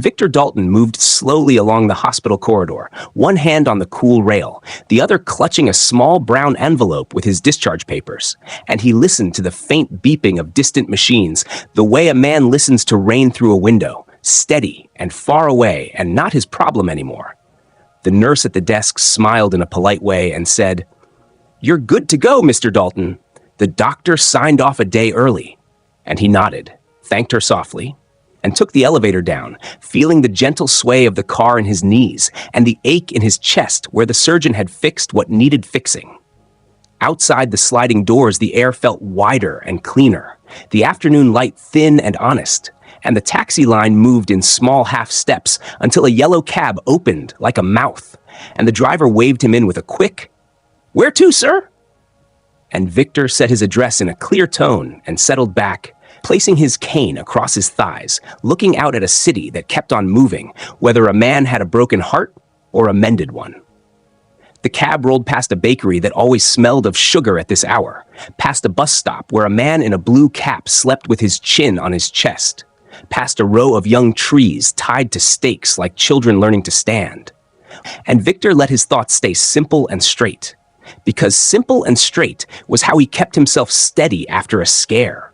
Victor Dalton moved slowly along the hospital corridor, one hand on the cool rail, the other clutching a small brown envelope with his discharge papers, and he listened to the faint beeping of distant machines, the way a man listens to rain through a window, steady and far away and not his problem anymore. The nurse at the desk smiled in a polite way and said, "You're good to go, Mr. Dalton. The doctor signed off a day early." And he nodded, thanked her softly, and took the elevator down, feeling the gentle sway of the car in his knees and the ache in his chest where the surgeon had fixed what needed fixing. Outside the sliding doors, the air felt wider and cleaner, the afternoon light thin and honest, and the taxi line moved in small half steps until a yellow cab opened like a mouth, and the driver waved him in with a quick, "Where to, sir?" And Victor said his address in a clear tone and settled back, placing his cane across his thighs, looking out at a city that kept on moving, whether a man had a broken heart or a mended one. The cab rolled past a bakery that always smelled of sugar at this hour, past a bus stop where a man in a blue cap slept with his chin on his chest, past a row of young trees tied to stakes like children learning to stand. And Victor let his thoughts stay simple and straight, because simple and straight was how he kept himself steady after a scare.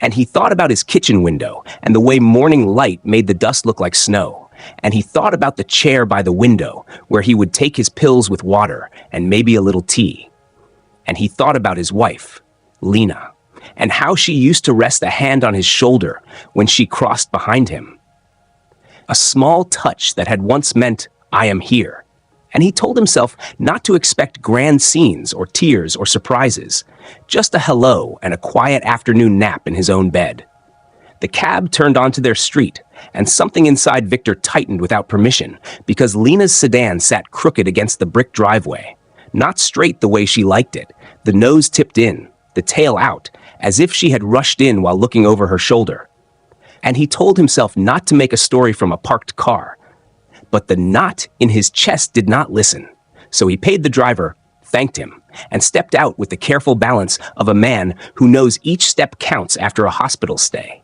And he thought about his kitchen window and the way morning light made the dust look like snow. And he thought about the chair by the window where he would take his pills with water and maybe a little tea. And he thought about his wife, Lena, and how she used to rest a hand on his shoulder when she crossed behind him. A small touch that had once meant, "I am here." And he told himself not to expect grand scenes or tears or surprises, just a hello and a quiet afternoon nap in his own bed. The cab turned onto their street, and something inside Victor tightened without permission because Lena's sedan sat crooked against the brick driveway, not straight the way she liked it, the nose tipped in, the tail out, as if she had rushed in while looking over her shoulder. And he told himself not to make a story from a parked car. But the knot in his chest did not listen, so he paid the driver, thanked him, and stepped out with the careful balance of a man who knows each step counts after a hospital stay.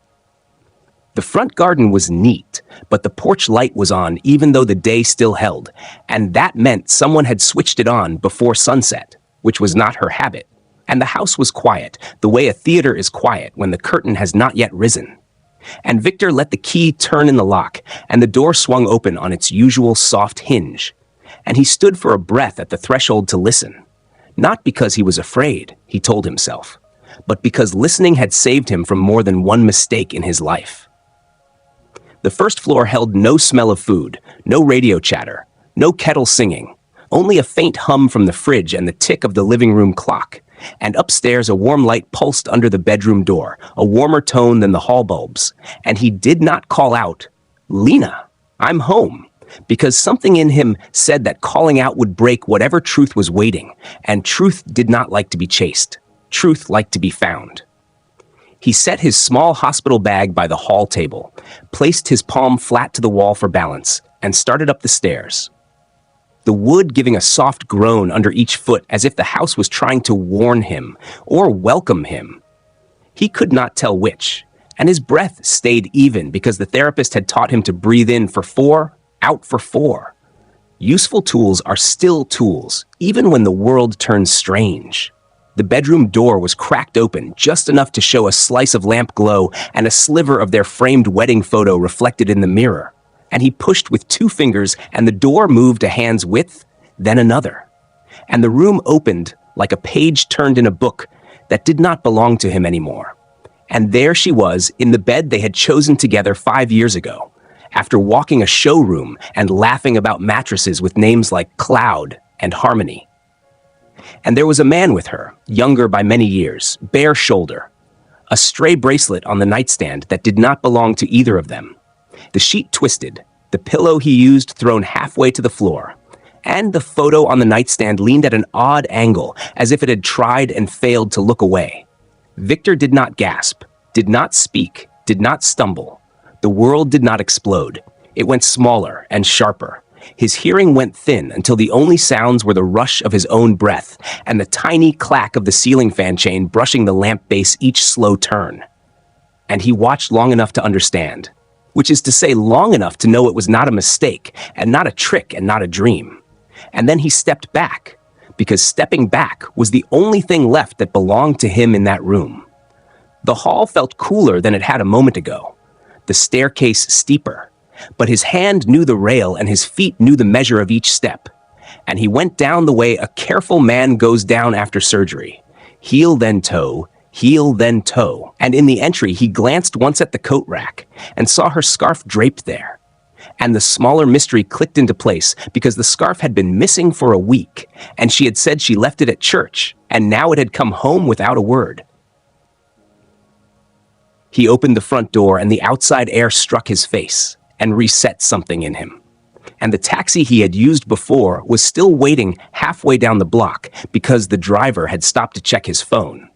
The front garden was neat, but the porch light was on even though the day still held, and that meant someone had switched it on before sunset, which was not her habit. And the house was quiet, the way a theater is quiet when the curtain has not yet risen. And Victor let the key turn in the lock, and the door swung open on its usual soft hinge. And he stood for a breath at the threshold to listen. Not because he was afraid, he told himself, but because listening had saved him from more than one mistake in his life. The first floor held no smell of food, no radio chatter, no kettle singing, only a faint hum from the fridge and the tick of the living room clock. And upstairs a warm light pulsed under the bedroom door, a warmer tone than the hall bulbs. And he did not call out, "Lena, I'm home," because something in him said that calling out would break whatever truth was waiting, and truth did not like to be chased. Truth liked to be found. He set his small hospital bag by the hall table, placed his palm flat to the wall for balance, and started up the stairs. The wood giving a soft groan under each foot as if the house was trying to warn him or welcome him. He could not tell which, and his breath stayed even because the therapist had taught him to breathe in for 4, out for 4. Useful tools are still tools, even when the world turns strange. The bedroom door was cracked open just enough to show a slice of lamp glow and a sliver of their framed wedding photo reflected in the mirror. And he pushed with 2 fingers, and the door moved a hand's width, then another. And the room opened like a page turned in a book that did not belong to him anymore. And there she was, in the bed they had chosen together 5 years ago, after walking a showroom and laughing about mattresses with names like Cloud and Harmony. And there was a man with her, younger by many years, bare shoulder, a stray bracelet on the nightstand that did not belong to either of them. The sheet twisted, the pillow he used thrown halfway to the floor, and the photo on the nightstand leaned at an odd angle, as if it had tried and failed to look away. Victor did not gasp, did not speak, did not stumble. The world did not explode. It went smaller and sharper. His hearing went thin until the only sounds were the rush of his own breath and the tiny clack of the ceiling fan chain brushing the lamp base each slow turn. And he watched long enough to understand. which is to say long enough to know it was not a mistake, and not a trick, and not a dream. And then he stepped back, because stepping back was the only thing left that belonged to him in that room. The hall felt cooler than it had a moment ago, the staircase steeper, but his hand knew the rail and his feet knew the measure of each step. And he went down the way a careful man goes down after surgery. Heel then toe, heel then toe. And in the entry, he glanced once at the coat rack and saw her scarf draped there. And the smaller mystery clicked into place because the scarf had been missing for a week, and she had said she left it at church, and now it had come home without a word. He opened the front door, and the outside air struck his face and reset something in him. And the taxi he had used before was still waiting halfway down the block because the driver had stopped to check his phone.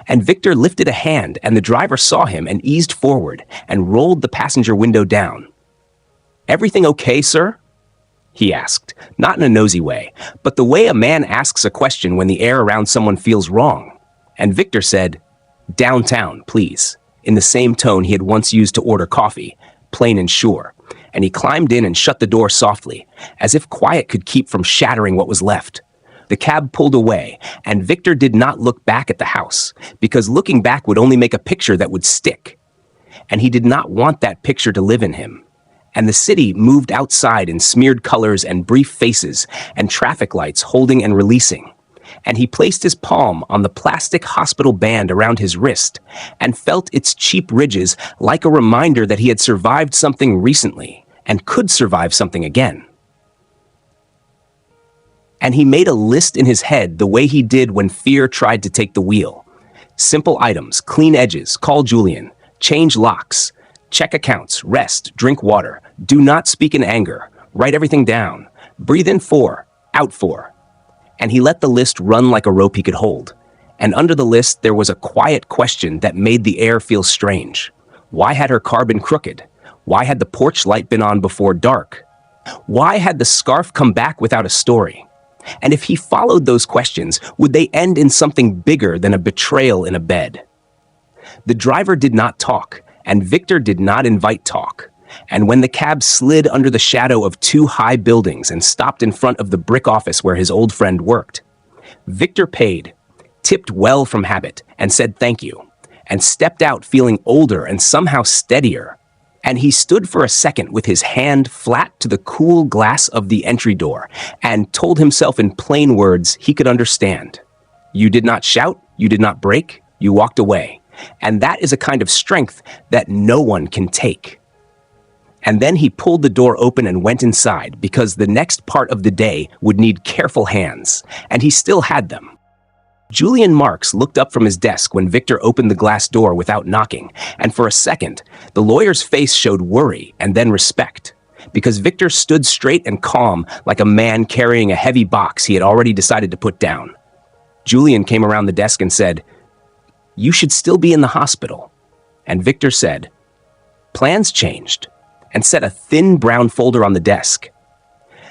And Victor lifted a hand, and the driver saw him and eased forward and rolled the passenger window down. "Everything okay, sir?" he asked, not in a nosy way, but the way a man asks a question when the air around someone feels wrong. And Victor said, "Downtown, please," in the same tone he had once used to order coffee, plain and sure. And he climbed in and shut the door softly, as if quiet could keep from shattering what was left. The cab pulled away, and Victor did not look back at the house, because looking back would only make a picture that would stick. And he did not want that picture to live in him. And the city moved outside in smeared colors and brief faces and traffic lights holding and releasing. And he placed his palm on the plastic hospital band around his wrist and felt its cheap ridges like a reminder that he had survived something recently and could survive something again. And he made a list in his head the way he did when fear tried to take the wheel. Simple items, clean edges, call Julian, change locks, check accounts, rest, drink water, do not speak in anger, write everything down, breathe in 4, out 4. And he let the list run like a rope he could hold. And under the list, there was a quiet question that made the air feel strange. Why had her car been crooked? Why had the porch light been on before dark? Why had the scarf come back without a story? And if he followed those questions, would they end in something bigger than a betrayal in a bed? The driver did not talk, and Victor did not invite talk. And when the cab slid under the shadow of 2 high buildings and stopped in front of the brick office where his old friend worked, Victor paid, tipped well from habit, and said thank you, and stepped out feeling older and somehow steadier. And he stood for a second with his hand flat to the cool glass of the entry door and told himself in plain words he could understand. You did not shout, you did not break, you walked away. And that is a kind of strength that no one can take. And then he pulled the door open and went inside because the next part of the day would need careful hands, and he still had them. Julian Marks looked up from his desk when Victor opened the glass door without knocking, and for a second, the lawyer's face showed worry and then respect, because Victor stood straight and calm like a man carrying a heavy box he had already decided to put down. Julian came around the desk and said, "You should still be in the hospital." And Victor said, "Plans changed," and set a thin brown folder on the desk.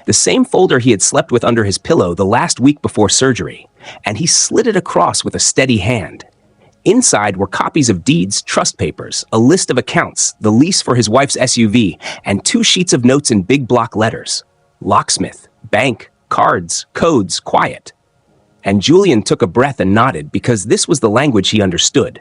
The same folder he had slept with under his pillow the last week before surgery, and he slid it across with a steady hand. Inside were copies of deeds, trust papers, a list of accounts, the lease for his wife's SUV, and 2 sheets of notes in big block letters. Locksmith, bank, cards, codes, quiet. And Julian took a breath and nodded because this was the language he understood.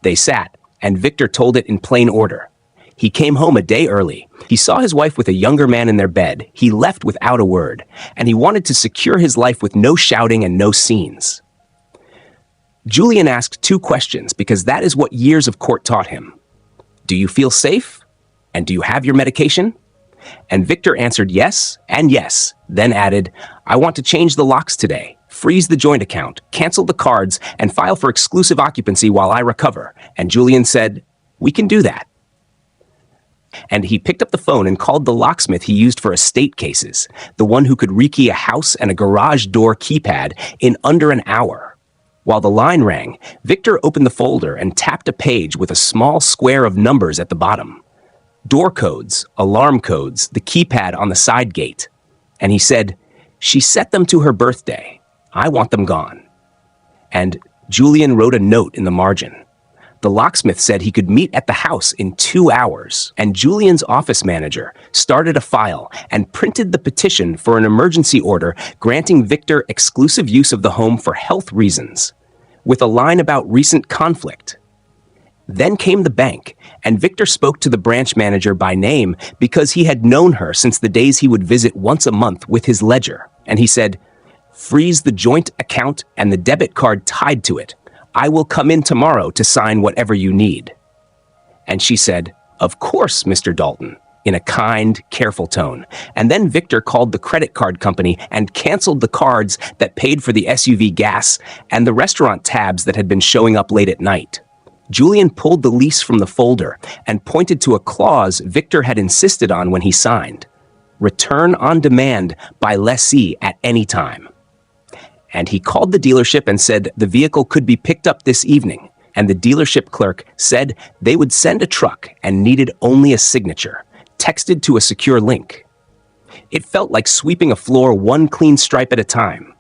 They sat, and Victor told it in plain order. He came home a day early. He saw his wife with a younger man in their bed. He left without a word, and he wanted to secure his life with no shouting and no scenes. Julian asked 2 questions because that is what years of court taught him. Do you feel safe? And do you have your medication? And Victor answered yes and yes, then added, I want to change the locks today, freeze the joint account, cancel the cards, and file for exclusive occupancy while I recover. And Julian said, we can do that. And he picked up the phone and called the locksmith he used for estate cases, the one who could rekey a house and a garage door keypad in under an hour. While the line rang, Victor opened the folder and tapped a page with a small square of numbers at the bottom. Door codes, alarm codes, the keypad on the side gate. And he said, she set them to her birthday. I want them gone. And Julian wrote a note in the margin. The locksmith said he could meet at the house in 2 hours, and Julian's office manager started a file and printed the petition for an emergency order granting Victor exclusive use of the home for health reasons, with a line about recent conflict. Then came the bank, and Victor spoke to the branch manager by name because he had known her since the days he would visit once a month with his ledger, and he said, "Freeze the joint account and the debit card tied to it. I will come in tomorrow to sign whatever you need." And she said, "Of course, Mr. Dalton," in a kind, careful tone. And then Victor called the credit card company and canceled the cards that paid for the SUV gas and the restaurant tabs that had been showing up late at night. Julian pulled the lease from the folder and pointed to a clause Victor had insisted on when he signed: return on demand by lessee at any time. And he called the dealership and said the vehicle could be picked up this evening, and the dealership clerk said they would send a truck and needed only a signature, texted to a secure link. It felt like sweeping a floor one clean stripe at a time,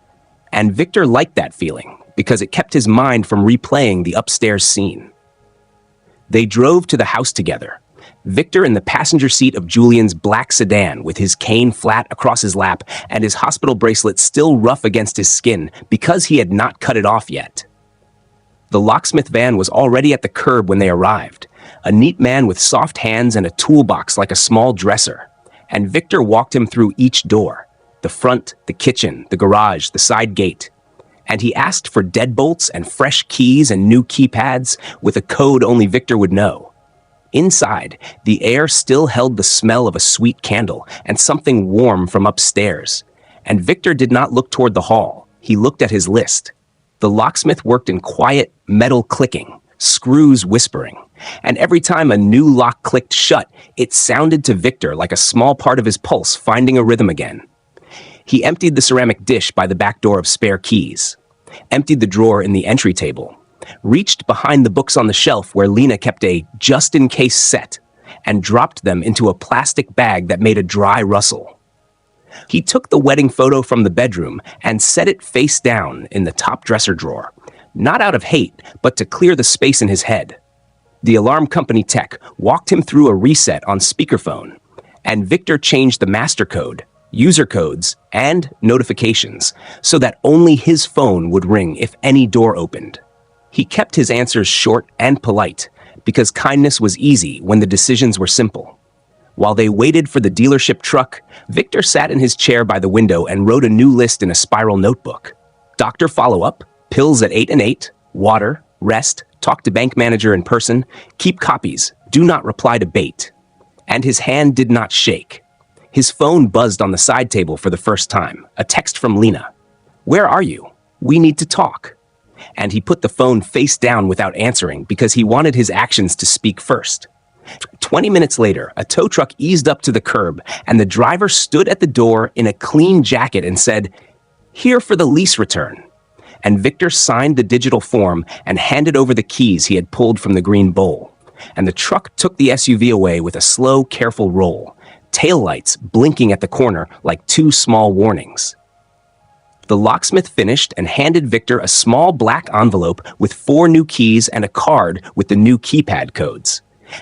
and Victor liked that feeling because it kept his mind from replaying the upstairs scene. They drove to the house together, Victor in the passenger seat of Julian's black sedan with his cane flat across his lap and his hospital bracelet still rough against his skin because he had not cut it off yet. The locksmith van was already at the curb when they arrived, a neat man with soft hands and a toolbox like a small dresser, and Victor walked him through each door: the front, the kitchen, the garage, the side gate. And he asked for deadbolts and fresh keys and new keypads with a code only Victor would know. Inside, the air still held the smell of a sweet candle and something warm from upstairs. And Victor did not look toward the hall. He looked at his list. The locksmith worked in quiet, metal clicking, screws whispering. And every time a new lock clicked shut, it sounded to Victor like a small part of his pulse finding a rhythm again. He emptied the ceramic dish by the back door of spare keys, emptied the drawer in the entry table, reached behind the books on the shelf where Lena kept a just-in-case set, and dropped them into a plastic bag that made a dry rustle. He took the wedding photo from the bedroom and set it face down in the top dresser drawer, not out of hate, but to clear the space in his head. The alarm company tech walked him through a reset on speakerphone, and Victor changed the master code, user codes, and notifications so that only his phone would ring if any door opened. He kept his answers short and polite because kindness was easy when the decisions were simple. While they waited for the dealership truck, Victor sat in his chair by the window and wrote a new list in a spiral notebook. Doctor follow-up, pills at 8 and 8, water, rest, talk to bank manager in person, keep copies, do not reply to bait. And his hand did not shake. His phone buzzed on the side table for the first time, a text from Lena. "Where are you? We need to talk." And he put the phone face down without answering because he wanted his actions to speak first. 20 minutes later, a tow truck eased up to the curb, and the driver stood at the door in a clean jacket and said, "Here for the lease return." And Victor signed the digital form and handed over the keys he had pulled from the green bowl. And the truck took the SUV away with a slow, careful roll, taillights blinking at the corner like two small warnings. The locksmith finished and handed Victor a small black envelope with 4 new keys and a card with the new keypad codes.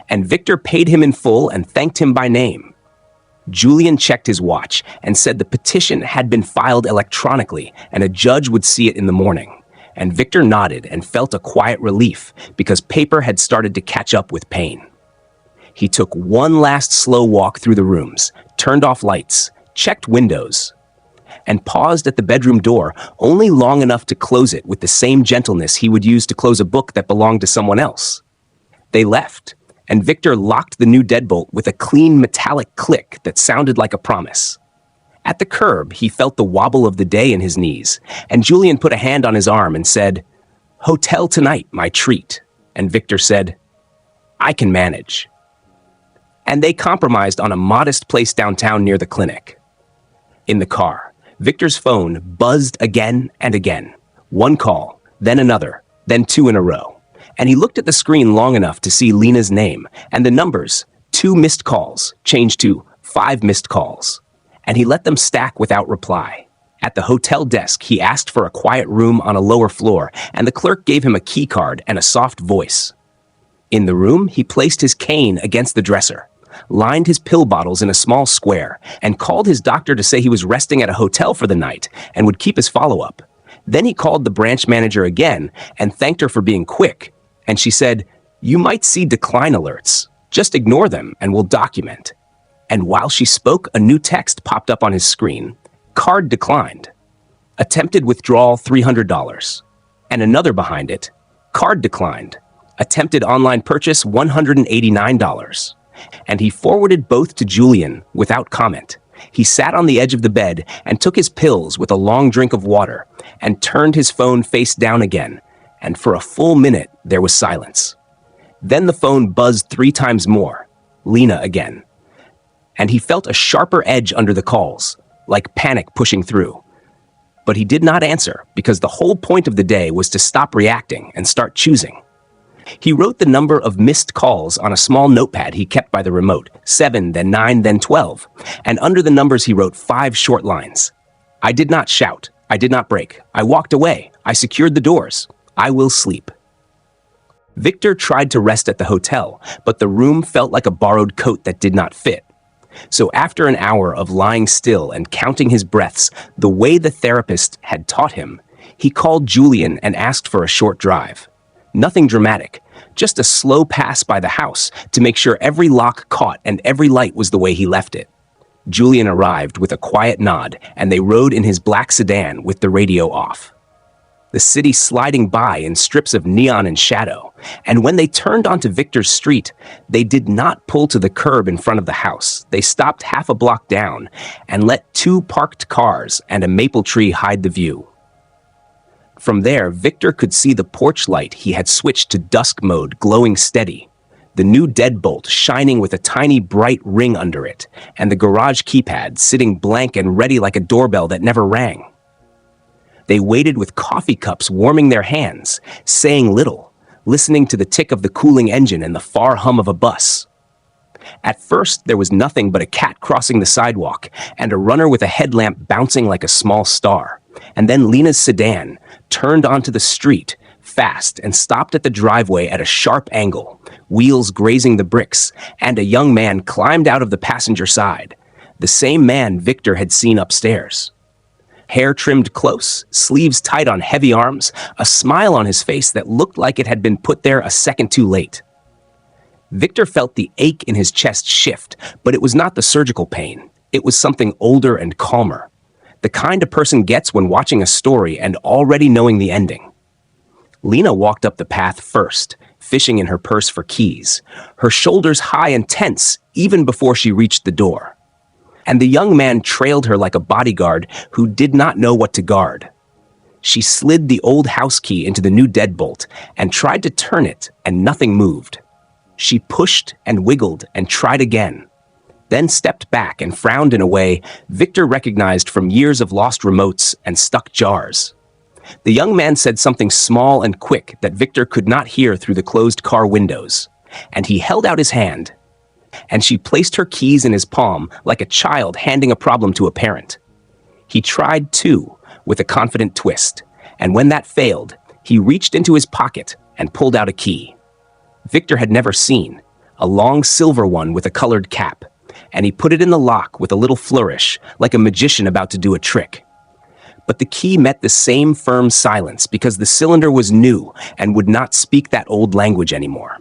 And Victor paid him in full and thanked him by name. Julian checked his watch and said the petition had been filed electronically and a judge would see it in the morning. And Victor nodded and felt a quiet relief because paper had started to catch up with pain. He took one last slow walk through the rooms, turned off lights, checked windows, and paused at the bedroom door only long enough to close it with the same gentleness he would use to close a book that belonged to someone else. They left, and Victor locked the new deadbolt with a clean metallic click that sounded like a promise. At the curb, he felt the wobble of the day in his knees, and Julian put a hand on his arm and said, "Hotel tonight, my treat." And Victor said, "I can manage." And they compromised on a modest place downtown near the clinic. In the car, Victor's phone buzzed again and again. One call, then another, then 2 in a row. And he looked at the screen long enough to see Lena's name and the numbers, 2 missed calls, changed to 5 missed calls. And he let them stack without reply. At the hotel desk, he asked for a quiet room on a lower floor, and the clerk gave him a key card and a soft voice. In the room, he placed his cane against the dresser, lined his pill bottles in a small square, and called his doctor to say he was resting at a hotel for the night and would keep his follow-up. Then he called the branch manager again and thanked her for being quick, and she said, "You might see decline alerts. Just ignore them and we'll document." And while she spoke, a new text popped up on his screen. Card declined. Attempted withdrawal $300. And another behind it. Card declined. Attempted online purchase $189. And he forwarded both to Julian without comment. He sat on the edge of the bed and took his pills with a long drink of water and turned his phone face down again. And for a full minute, there was silence. Then the phone buzzed 3 times more. Lena again. And he felt a sharper edge under the calls, like panic pushing through. But he did not answer because the whole point of the day was to stop reacting and start choosing. He wrote the number of missed calls on a small notepad he kept by the remote, 7, then 9, then 12. And under the numbers he wrote 5 short lines. I did not shout. I did not break. I walked away. I secured the doors. I will sleep. Victor tried to rest at the hotel, but the room felt like a borrowed coat that did not fit. So after an hour of lying still and counting his breaths the way the therapist had taught him, he called Julian and asked for a short drive. Nothing dramatic, just a slow pass by the house to make sure every lock caught and every light was the way he left it. Julian arrived with a quiet nod, and they rode in his black sedan with the radio off. The city sliding by in strips of neon and shadow, and when they turned onto Victor's street, they did not pull to the curb in front of the house. They stopped half a block down and let 2 parked cars and a maple tree hide the view. From there, Victor could see the porch light he had switched to dusk mode glowing steady, the new deadbolt shining with a tiny bright ring under it, and the garage keypad sitting blank and ready like a doorbell that never rang. They waited with coffee cups warming their hands, saying little, listening to the tick of the cooling engine and the far hum of a bus. At first, there was nothing but a cat crossing the sidewalk and a runner with a headlamp bouncing like a small star. And then Lena's sedan turned onto the street, fast, and stopped at the driveway at a sharp angle, wheels grazing the bricks, and a young man climbed out of the passenger side, the same man Victor had seen upstairs. Hair trimmed close, sleeves tight on heavy arms, a smile on his face that looked like it had been put there a second too late. Victor felt the ache in his chest shift, but it was not the surgical pain. It was something older and calmer, the kind a person gets when watching a story and already knowing the ending. Lena walked up the path first, fishing in her purse for keys, her shoulders high and tense even before she reached the door. And the young man trailed her like a bodyguard who did not know what to guard. She slid the old house key into the new deadbolt and tried to turn it, and nothing moved. She pushed and wiggled and tried again, then stepped back and frowned in a way Victor recognized from years of lost remotes and stuck jars. The young man said something small and quick that Victor could not hear through the closed car windows, and he held out his hand. And she placed her keys in his palm like a child handing a problem to a parent. He tried too, with a confident twist, and when that failed, he reached into his pocket and pulled out a key. Victor had never seen, a long silver one with a colored cap, and he put it in the lock with a little flourish, like a magician about to do a trick. But the key met the same firm silence because the cylinder was new and would not speak that old language anymore.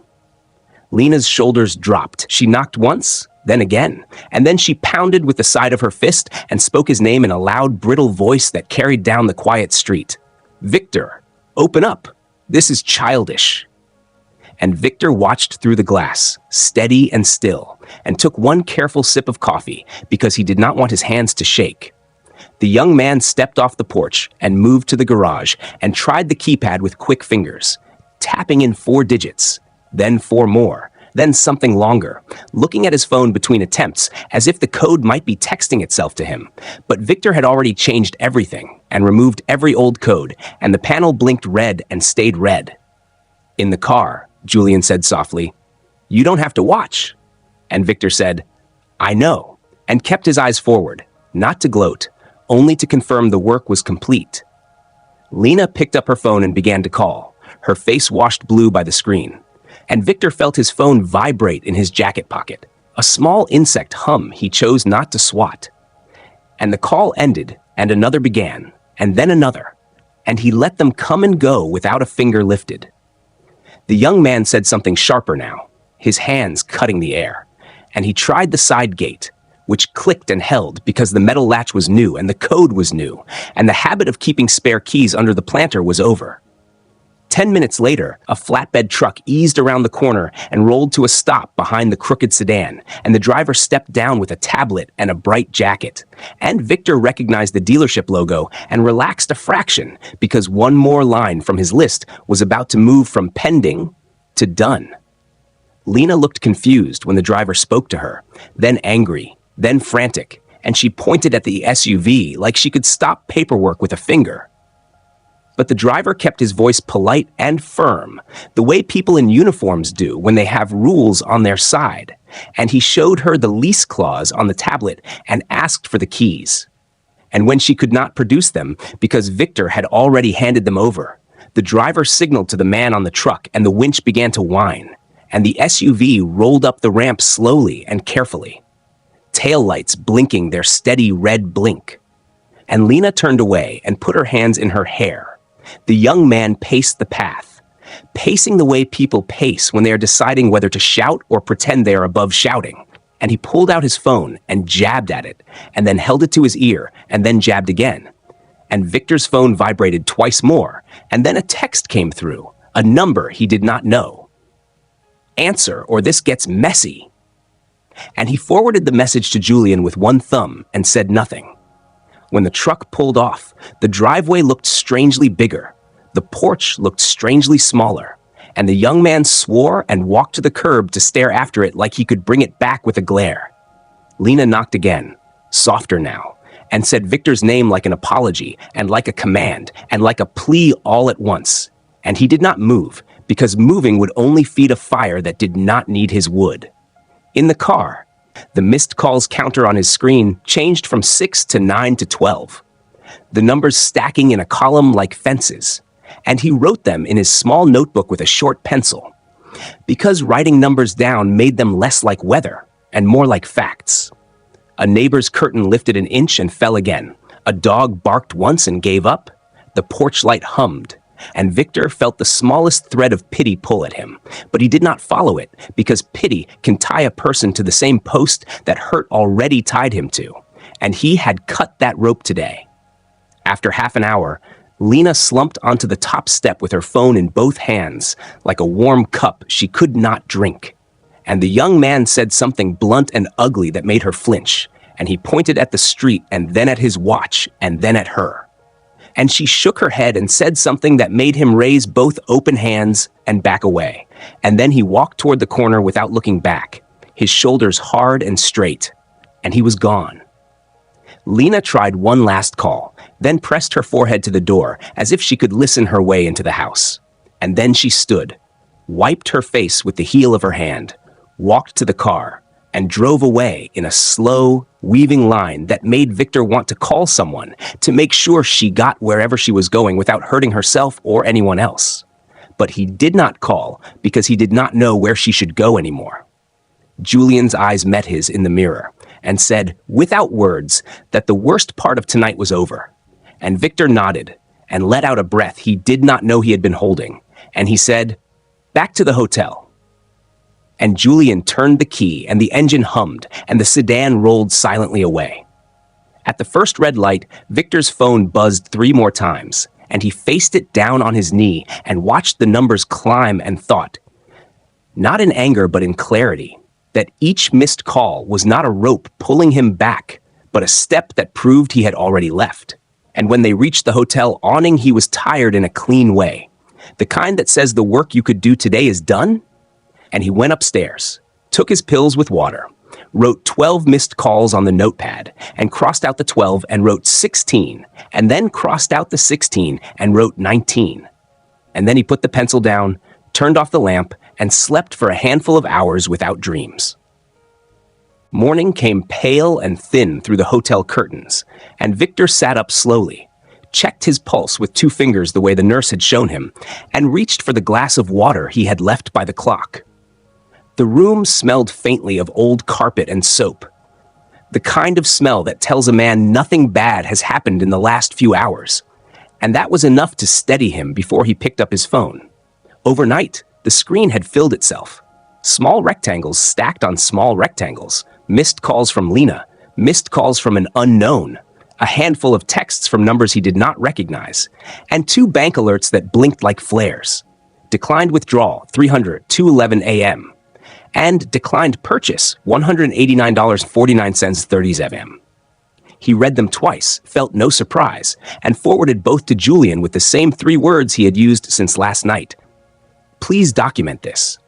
Lena's shoulders dropped. She knocked once, then again, and then she pounded with the side of her fist and spoke his name in a loud, brittle voice that carried down the quiet street. "Victor, open up. This is childish." And Victor watched through the glass, steady and still, and took one careful sip of coffee because he did not want his hands to shake. The young man stepped off the porch and moved to the garage and tried the keypad with quick fingers, tapping in 4 digits. Then 4 more, then something longer, looking at his phone between attempts as if the code might be texting itself to him. But Victor had already changed everything and removed every old code, and the panel blinked red and stayed red. In the car, Julian said softly, "You don't have to watch." And Victor said, "I know," and kept his eyes forward, not to gloat, only to confirm the work was complete. Lena picked up her phone and began to call, her face washed blue by the screen. and Victor felt his phone vibrate in his jacket pocket. A small insect hum he chose not to swat. And the call ended, and another began, and then another, and he let them come and go without a finger lifted. The young man said something sharper now, his hands cutting the air, and he tried the side gate, which clicked and held because the metal latch was new and the code was new, and the habit of keeping spare keys under the planter was over. 10 minutes later, a flatbed truck eased around the corner and rolled to a stop behind the crooked sedan, and the driver stepped down with a tablet and a bright jacket. And Victor recognized the dealership logo and relaxed a fraction because one more line from his list was about to move from pending to done. Lena looked confused when the driver spoke to her, then angry, then frantic, and she pointed at the SUV like she could stop paperwork with a finger. But the driver kept his voice polite and firm, the way people in uniforms do when they have rules on their side, and he showed her the lease clause on the tablet and asked for the keys. And when she could not produce them because Victor had already handed them over, the driver signaled to the man on the truck and the winch began to whine, and the SUV rolled up the ramp slowly and carefully, taillights blinking their steady red blink. And Lena turned away and put her hands in her hair. The young man paced the path, pacing the way people pace when they are deciding whether to shout or pretend they are above shouting. And he pulled out his phone and jabbed at it, and then held it to his ear, and then jabbed again. And Victor's phone vibrated twice more, and then a text came through, a number he did not know. "Answer, or this gets messy." And he forwarded the message to Julian with one thumb and said nothing. When the truck pulled off, the driveway looked strangely bigger, the porch looked strangely smaller, and the young man swore and walked to the curb to stare after it like he could bring it back with a glare. Lena knocked again, softer now, and said Victor's name like an apology and like a command and like a plea all at once. And he did not move, because moving would only feed a fire that did not need his wood. In the car, the missed calls counter on his screen changed from 6 to 9 to 12, the numbers stacking in a column like fences, and he wrote them in his small notebook with a short pencil, because writing numbers down made them less like weather and more like facts. A neighbor's curtain lifted an inch and fell again. A dog barked once and gave up. The porch light hummed, and Victor felt the smallest thread of pity pull at him, but he did not follow it, because pity can tie a person to the same post that hurt already tied him to, and he had cut that rope today. After half an hour, Lena slumped onto the top step with her phone in both hands, like a warm cup she could not drink. And the young man said something blunt and ugly that made her flinch, and he pointed at the street and then at his watch and then at her. And she shook her head and said something that made him raise both open hands and back away. And then he walked toward the corner without looking back, his shoulders hard and straight, and he was gone. Lena tried one last call, then pressed her forehead to the door as if she could listen her way into the house. And then she stood, wiped her face with the heel of her hand, walked to the car, and drove away in a slow, weaving line that made Victor want to call someone to make sure she got wherever she was going without hurting herself or anyone else. But he did not call because he did not know where she should go anymore. Julian's eyes met his in the mirror and said, without words, that the worst part of tonight was over. And Victor nodded and let out a breath he did not know he had been holding. And he said, "Back to the hotel." And Julian turned the key and the engine hummed and the sedan rolled silently away. At the first red light, Victor's phone buzzed 3 more times, and he faced it down on his knee and watched the numbers climb and thought, not in anger but in clarity, that each missed call was not a rope pulling him back, but a step that proved he had already left. And when they reached the hotel awning, he was tired in a clean way, the kind that says the work you could do today is done. And he went upstairs, took his pills with water, wrote 12 missed calls on the notepad, and crossed out the 12 and wrote 16, and then crossed out the 16 and wrote 19. And then he put the pencil down, turned off the lamp, and slept for a handful of hours without dreams. Morning came pale and thin through the hotel curtains, and Victor sat up slowly, checked his pulse with 2 fingers the way the nurse had shown him, and reached for the glass of water he had left by the clock. The room smelled faintly of old carpet and soap, the kind of smell that tells a man nothing bad has happened in the last few hours. And that was enough to steady him before he picked up his phone. Overnight, the screen had filled itself. Small rectangles stacked on small rectangles, missed calls from Lena, missed calls from an unknown, a handful of texts from numbers he did not recognize, and 2 bank alerts that blinked like flares. Declined withdrawal, 300, 2:11 a.m. And declined purchase, $189.49, 30 a.m. He read them twice, felt no surprise, and forwarded both to Julian with the same 3 words he had used since last night. Please document this.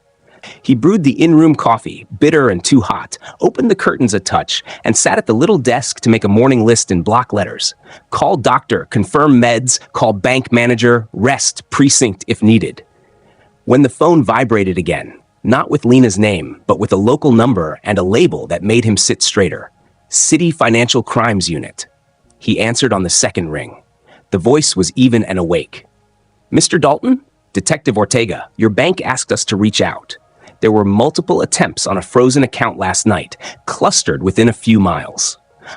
He brewed the in-room coffee, bitter and too hot, opened the curtains a touch, and sat at the little desk to make a morning list in block letters. Call doctor, confirm meds, call bank manager, rest, precinct if needed. When the phone vibrated again, not with Lena's name, but with a local number and a label that made him sit straighter. City Financial Crimes Unit. He answered on the second ring. The voice was even and awake. Mr. Dalton? Detective Ortega, your bank asked us to reach out. There were multiple attempts on a frozen account last night, clustered within a few miles.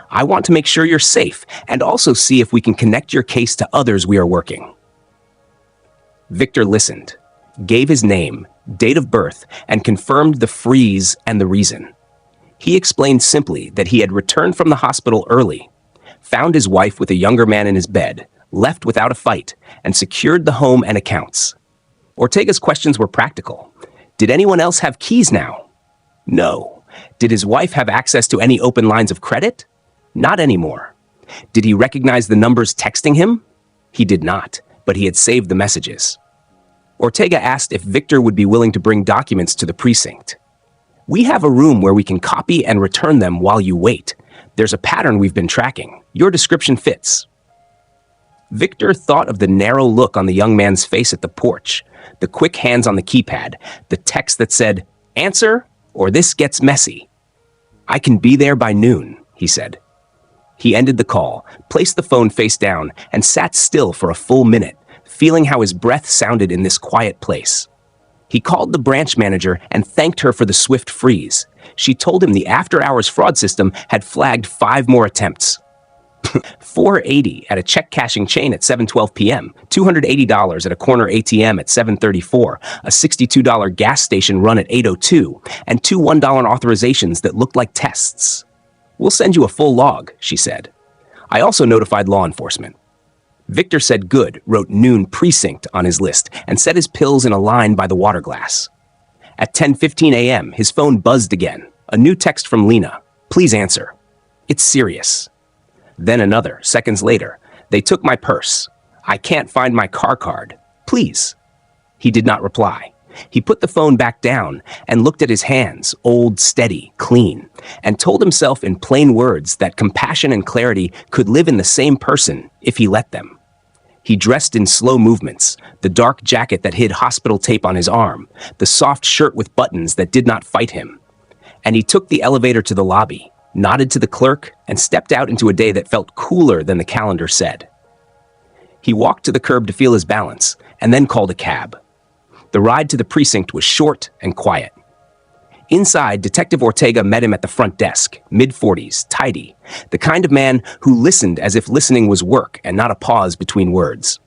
I want to make sure you're safe and also see if we can connect your case to others we are working. Victor listened, gave his name, date of birth, and confirmed the freeze and the reason. He explained simply that he had returned from the hospital early, found his wife with a younger man in his bed, left without a fight, and secured the home and accounts. Ortega's questions were practical. Did anyone else have keys now? No. Did his wife have access to any open lines of credit? Not anymore. Did he recognize the numbers texting him? He did not, but he had saved the messages. Ortega asked if Victor would be willing to bring documents to the precinct. We have a room where we can copy and return them while you wait. There's a pattern we've been tracking. Your description fits. Victor thought of the narrow look on the young man's face at the porch, the quick hands on the keypad, the text that said, "Answer, or this gets messy." "I can be there by noon," he said. He ended the call, placed the phone face down, and sat still for a full minute, feeling how his breath sounded in this quiet place. He called the branch manager and thanked her for the swift freeze. She told him the after-hours fraud system had flagged 5 more attempts. $480 at a check-cashing chain at 7:12 p.m., $280 at a corner ATM at 7:34, a $62 gas station run at 8:02, and 2 $1 authorizations that looked like tests. "We'll send you a full log," she said. "I also notified law enforcement." Victor said good, wrote noon precinct on his list, and set his pills in a line by the water glass. At 10:15 a.m., his phone buzzed again. A new text from Lena. "Please answer. It's serious." Then another, seconds later. "They took my purse. I can't find my car card. Please." He did not reply. He put the phone back down and looked at his hands, old, steady, clean, and told himself in plain words that compassion and clarity could live in the same person if he let them. He dressed in slow movements, the dark jacket that hid hospital tape on his arm, the soft shirt with buttons that did not fight him. And he took the elevator to the lobby, nodded to the clerk, and stepped out into a day that felt cooler than the calendar said. He walked to the curb to feel his balance, and then called a cab. The ride to the precinct was short and quiet. Inside, Detective Ortega met him at the front desk, mid-40s, tidy, the kind of man who listened as if listening was work and not a pause between words.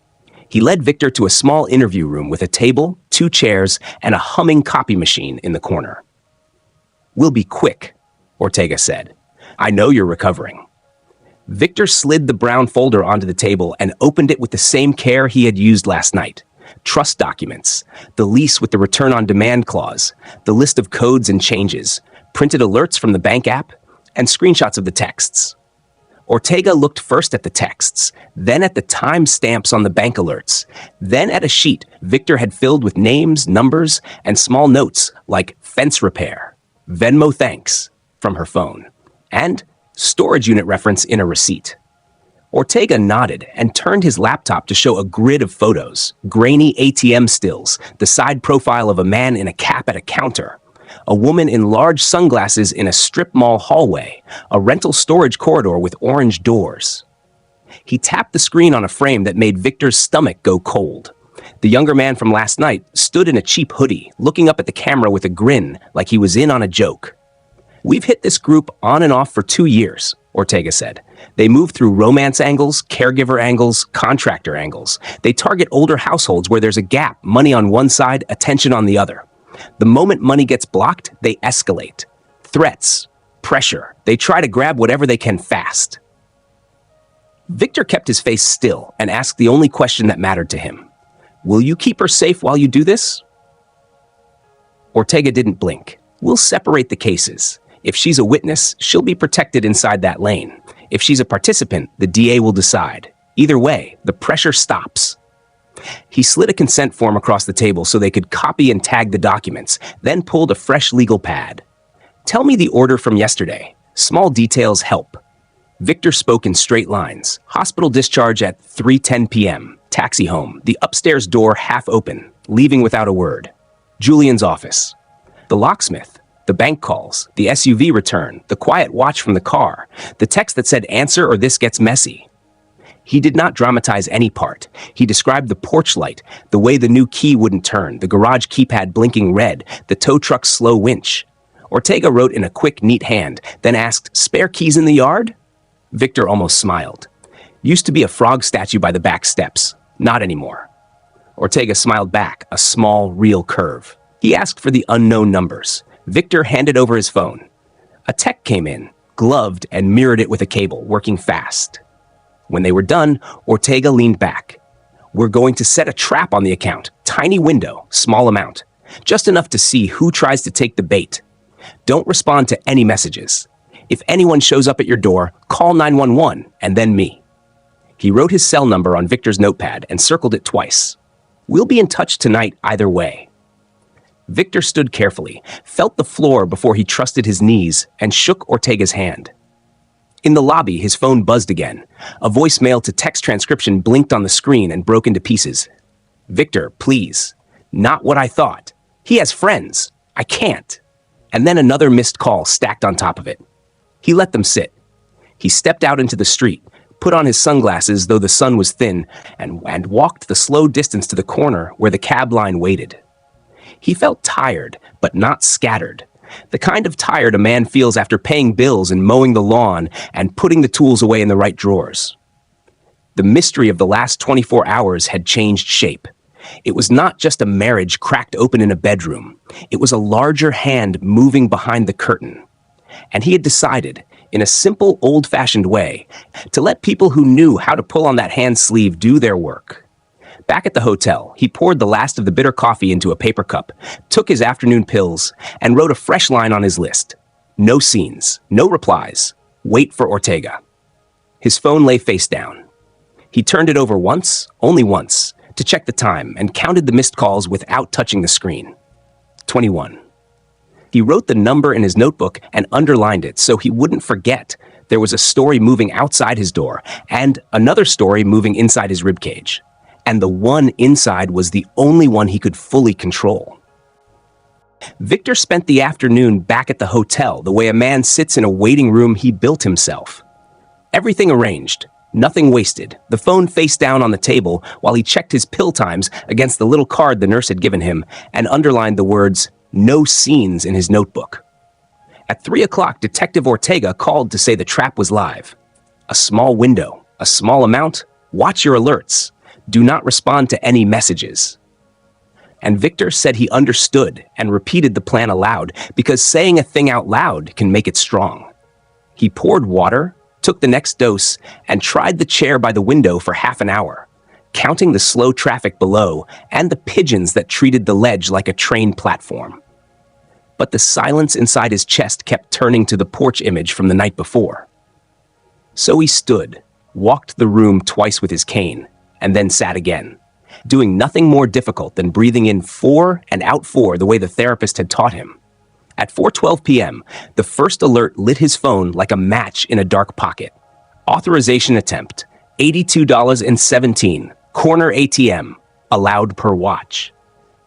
He led Victor to a small interview room with a table, 2 chairs, and a humming copy machine in the corner. "We'll be quick," Ortega said. "I know you're recovering." Victor slid the brown folder onto the table and opened it with the same care he had used last night. Trust documents, the lease with the return-on-demand clause, the list of codes and changes, printed alerts from the bank app, and screenshots of the texts. Ortega looked first at the texts, then at the time stamps on the bank alerts, then at a sheet Victor had filled with names, numbers, and small notes like fence repair, Venmo thanks, from her phone, and storage unit reference in a receipt. Ortega nodded and turned his laptop to show a grid of photos, grainy ATM stills, the side profile of a man in a cap at a counter, a woman in large sunglasses in a strip mall hallway, a rental storage corridor with orange doors. He tapped the screen on a frame that made Victor's stomach go cold. The younger man from last night stood in a cheap hoodie, looking up at the camera with a grin like he was in on a joke. "We've hit this group on and off for 2 years," Ortega said. "They move through romance angles, caregiver angles, contractor angles. They target older households where there's a gap, money on one side, attention on the other. The moment money gets blocked, they escalate. Threats, pressure, they try to grab whatever they can fast." Victor kept his face still and asked the only question that mattered to him. "Will you keep her safe while you do this?" Ortega didn't blink. "We'll separate the cases. If she's a witness, she'll be protected inside that lane. If she's a participant, the DA will decide. Either way, the pressure stops." He slid a consent form across the table so they could copy and tag the documents, then pulled a fresh legal pad. "Tell me the order from yesterday. Small details help." Victor spoke in straight lines. "Hospital discharge at 3:10 p.m. Taxi home. The upstairs door half open. Leaving without a word. Julian's office. The locksmith. The bank calls. The SUV return. The quiet watch from the car. The text that said answer or this gets messy." He did not dramatize any part. He described the porch light, the way the new key wouldn't turn, the garage keypad blinking red, the tow truck's slow winch. Ortega wrote in a quick, neat hand, then asked, "Spare keys in the yard?" Victor almost smiled. "Used to be a frog statue by the back steps. Not anymore." Ortega smiled back, a small, real curve. He asked for the unknown numbers. Victor handed over his phone. A tech came in, gloved and mirrored it with a cable, working fast. When they were done, Ortega leaned back. "We're going to set a trap on the account. Tiny window, small amount. Just enough to see who tries to take the bait. Don't respond to any messages. If anyone shows up at your door, call 911 and then me." He wrote his cell number on Victor's notepad and circled it twice. "We'll be in touch tonight either way." Victor stood carefully, felt the floor before he trusted his knees, and shook Ortega's hand. In the lobby, his phone buzzed again. A voicemail to text transcription blinked on the screen and broke into pieces. "Victor, please. Not what I thought. He has friends. I can't." And then another missed call stacked on top of it. He let them sit. He stepped out into the street, put on his sunglasses though the sun was thin, and walked the slow distance to the corner where the cab line waited. He felt tired, but not scattered. The kind of tired a man feels after paying bills and mowing the lawn and putting the tools away in the right drawers. The mystery of the last 24 hours had changed shape. It was not just a marriage cracked open in a bedroom. It was a larger hand moving behind the curtain. And he had decided, in a simple, old-fashioned way, to let people who knew how to pull on that hand sleeve do their work. Back at the hotel, he poured the last of the bitter coffee into a paper cup, took his afternoon pills, and wrote a fresh line on his list. No scenes, no replies. Wait for Ortega. His phone lay face down. He turned it over once, only once, to check the time and counted the missed calls without touching the screen. 21. He wrote the number in his notebook and underlined it so he wouldn't forget. There was a story moving outside his door and another story moving inside his ribcage. And the one inside was the only one he could fully control. Victor spent the afternoon back at the hotel the way a man sits in a waiting room he built himself. Everything arranged, nothing wasted, the phone face down on the table while he checked his pill times against the little card the nurse had given him and underlined the words, "No scenes," in his notebook. At 3 o'clock, Detective Ortega called to say the trap was live. A small window, a small amount, watch your alerts. Do not respond to any messages. And Victor said he understood and repeated the plan aloud because saying a thing out loud can make it strong. He poured water, took the next dose, and tried the chair by the window for half an hour, counting the slow traffic below and the pigeons that treated the ledge like a train platform. But the silence inside his chest kept turning to the porch image from the night before. So he stood, walked the room twice with his cane, and then sat again, doing nothing more difficult than breathing in 4 and out 4 the way the therapist had taught him. At 4:12 p.m., the first alert lit his phone like a match in a dark pocket. Authorization attempt, $82.17, corner ATM, allowed per watch.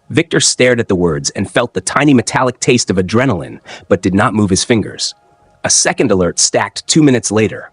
Victor stared at the words and felt the tiny metallic taste of adrenaline, but did not move his fingers. A second alert stacked 2 minutes later.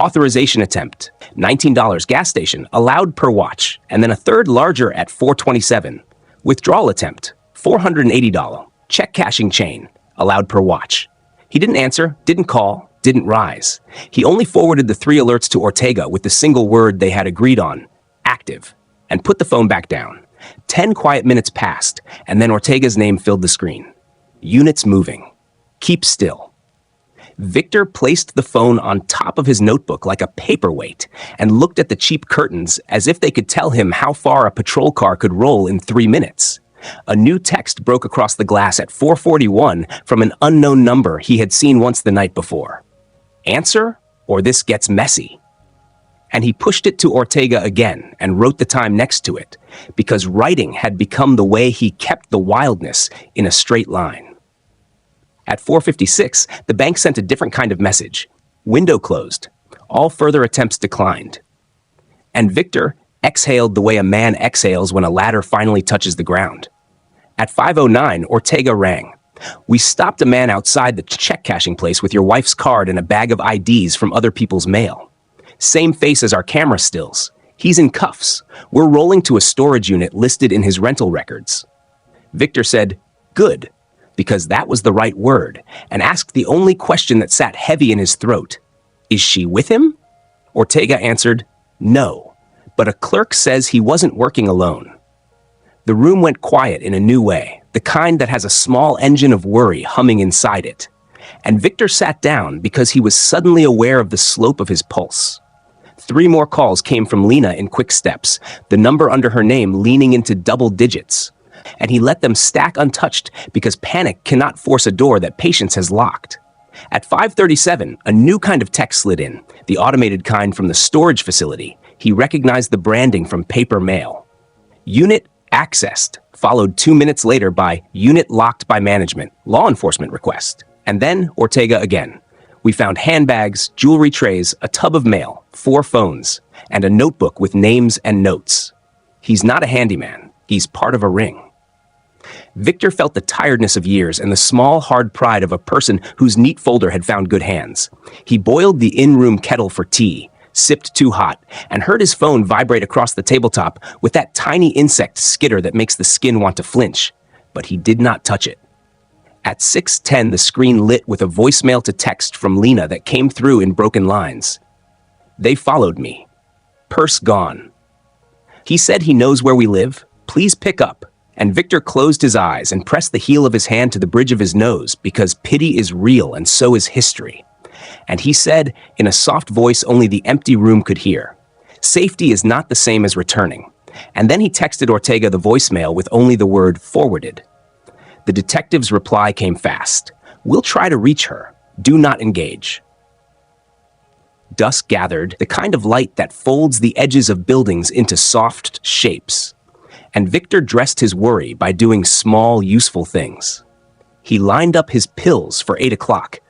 Authorization attempt, $19 gas station, allowed per watch, and then a third larger at $427. Withdrawal attempt, $480, check cashing chain, allowed per watch. He didn't answer, didn't call, didn't rise. He only forwarded the 3 alerts to Ortega with the single word they had agreed on, active, and put the phone back down. 10 quiet minutes passed, and then Ortega's name filled the screen. Units moving. Keep still. Victor placed the phone on top of his notebook like a paperweight and looked at the cheap curtains as if they could tell him how far a patrol car could roll in 3 minutes. A new text broke across the glass at 4:41 from an unknown number he had seen once the night before. Answer, or this gets messy. And he pushed it to Ortega again and wrote the time next to it, because writing had become the way he kept the wildness in a straight line. At 4:56, the bank sent a different kind of message. Window closed. All further attempts declined. And Victor exhaled the way a man exhales when a ladder finally touches the ground. At 5:09, Ortega rang. We stopped a man outside the check cashing place with your wife's card and a bag of IDs from other people's mail. Same face as our camera stills. He's in cuffs. We're rolling to a storage unit listed in his rental records. Victor said, good, because that was the right word, and asked the only question that sat heavy in his throat. Is she with him? Ortega answered, no, but a clerk says he wasn't working alone. The room went quiet in a new way, the kind that has a small engine of worry humming inside it. And Victor sat down because he was suddenly aware of the slope of his pulse. 3 more calls came from Lena in quick steps, the number under her name leaning into double digits. And he let them stack untouched because panic cannot force a door that patience has locked. At 5:37, a new kind of text slid in, the automated kind from the storage facility. He recognized the branding from paper mail. Unit accessed, followed 2 minutes later by unit locked by management, law enforcement request. And then Ortega again. We found handbags, jewelry trays, a tub of mail, 4 phones, and a notebook with names and notes. He's not a handyman. He's part of a ring. Victor felt the tiredness of years and the small, hard pride of a person whose neat folder had found good hands. He boiled the in-room kettle for tea, sipped too hot, and heard his phone vibrate across the tabletop with that tiny insect skitter that makes the skin want to flinch. But he did not touch it. At 6:10, the screen lit with a voicemail to text from Lena that came through in broken lines. They followed me. Purse gone. He said he knows where we live. Please pick up. And Victor closed his eyes and pressed the heel of his hand to the bridge of his nose because pity is real and so is history. And he said, in a soft voice only the empty room could hear, safety is not the same as returning. And then he texted Ortega the voicemail with only the word forwarded. The detective's reply came fast. We'll try to reach her. Do not engage. Dusk gathered, the kind of light that folds the edges of buildings into soft shapes. And Victor dressed his worry by doing small, useful things. He lined up his pills for 8 o'clock.